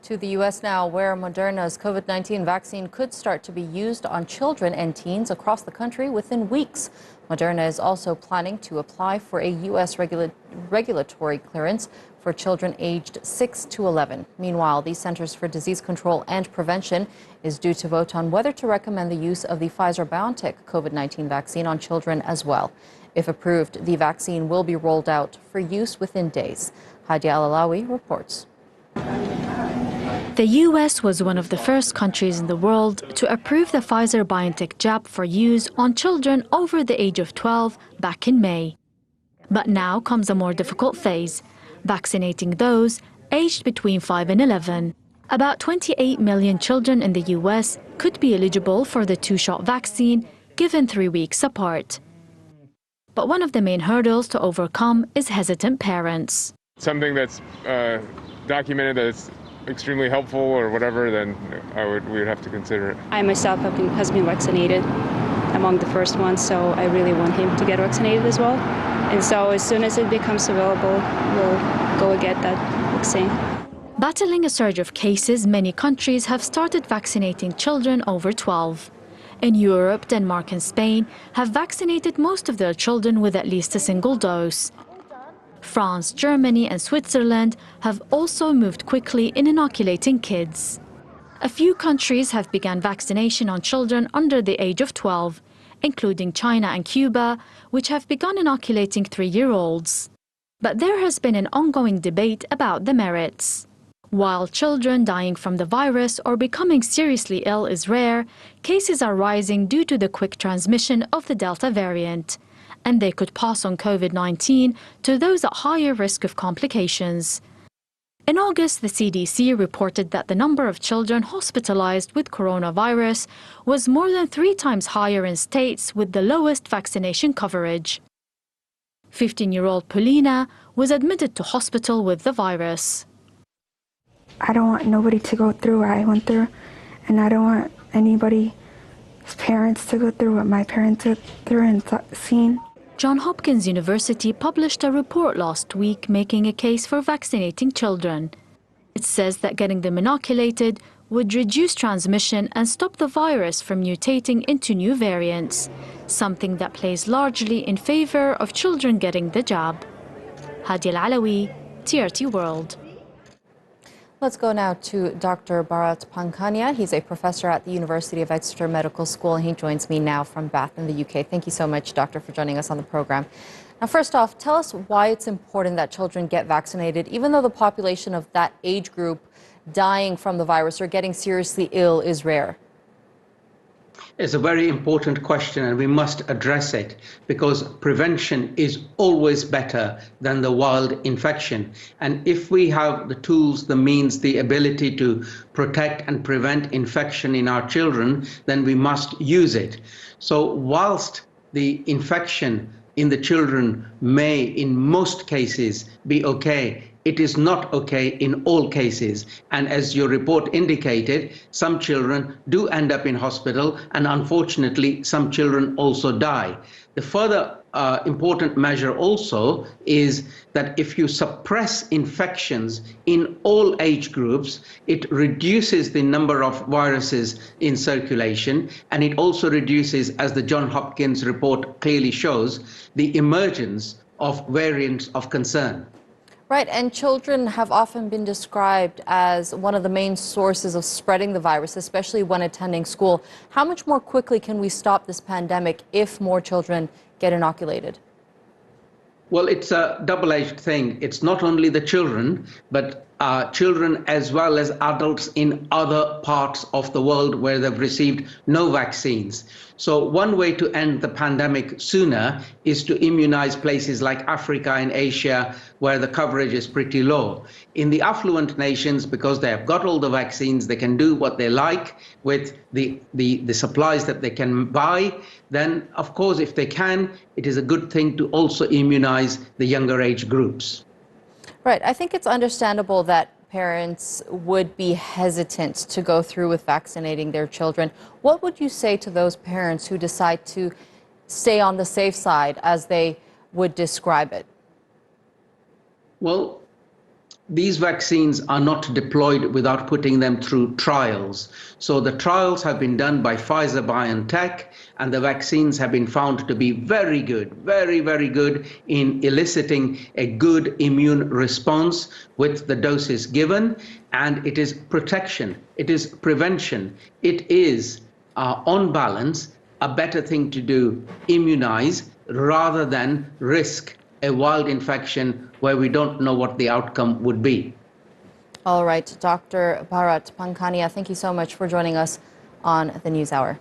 To the U.S. now, where Moderna's COVID-19 vaccine could start to be used on children and teens across the country within weeks. Moderna is also planning to apply for a U.S. regulatory clearance for children aged 6 to 11. Meanwhile, the Centers for Disease Control and Prevention is due to vote on whether to recommend the use of the Pfizer-BioNTech COVID-19 vaccine on children as well. If approved, the vaccine will be rolled out for use within days. Hadia Al-Alawi reports. The U.S. was one of the first countries in the world to approve the Pfizer-BioNTech jab for use on children over the age of 12 back in May. But now comes a more difficult phase, vaccinating those aged between 5 and 11. About 28 million children in the U.S. could be eligible for the two-shot vaccine given 3 weeks apart. But one of the main hurdles to overcome is hesitant parents. Something that's documented that's extremely helpful or whatever, then we would have to consider it. I myself has been vaccinated among the first ones, so I really want him to get vaccinated as well. And so as soon as it becomes available, we'll go and get that vaccine. Battling a surge of cases, many countries have started vaccinating children over 12. In Europe, Denmark and Spain have vaccinated most of their children with at least a single dose. France, Germany and Switzerland have also moved quickly in inoculating kids. A few countries have begun vaccination on children under the age of 12, including China and Cuba, which have begun inoculating 3-year-olds. But there has been an ongoing debate about the merits. While children dying from the virus or becoming seriously ill is rare, cases are rising due to the quick transmission of the Delta variant, and they could pass on COVID-19 to those at higher risk of complications. In August, the CDC reported that the number of children hospitalized with coronavirus was more than 3 times higher in states with the lowest vaccination coverage. 15-year-old Polina was admitted to hospital with the virus. I don't want nobody to go through what I went through, and I don't want anybody's parents to go through what my parents went through and seen. Johns Hopkins University published a report last week making a case for vaccinating children. It says that getting them inoculated would reduce transmission and stop the virus from mutating into new variants, something that plays largely in favor of children getting the jab. Hadia Al-Alawi, TRT World. Let's go now to Dr. Bharat Pankhania. He's a professor at the University of Exeter Medical School, and he joins me now from Bath in the UK. Thank you so much, Doctor, for joining us on the program. Now, first off, tell us why it's important that children get vaccinated, even though the population of that age group dying from the virus or getting seriously ill is rare. It's a very important question, and we must address it because prevention is always better than the wild infection. And if we have the tools, the means, the ability to protect and prevent infection in our children, then we must use it. So whilst the infection in the children may, in most cases, be okay, it is not okay in all cases. And as your report indicated, some children do end up in hospital, and unfortunately, some children also die. The further important measure also is that if you suppress infections in all age groups, it reduces the number of viruses in circulation, and it also reduces, as the Johns Hopkins report clearly shows, the emergence of variants of concern. Right, and children have often been described as one of the main sources of spreading the virus, especially when attending school. How much more quickly can we stop this pandemic if more children get inoculated? Well, it's a double-edged thing. It's not only the children, but children as well as adults in other parts of the world where they've received no vaccines. So one way to end the pandemic sooner is to immunize places like Africa and Asia, where the coverage is pretty low. In the affluent nations, because they have got all the vaccines, they can do what they like with the supplies that they can buy. Then, of course, if they can, it is a good thing to also immunize the younger age groups. Right. I think it's understandable that parents would be hesitant to go through with vaccinating their children. What would you say to those parents who decide to stay on the safe side, as they would describe it? Well, these vaccines are not deployed without putting them through trials. So the trials have been done by Pfizer BioNTech, and the vaccines have been found to be very good, very, very good in eliciting a good immune response with the doses given. And it is protection, it is prevention, it is, on balance, a better thing to do, immunize, rather than risk a wild infection where we don't know what the outcome would be. All right, Dr. Bharat Pankhania, thank you so much for joining us on the NewsHour.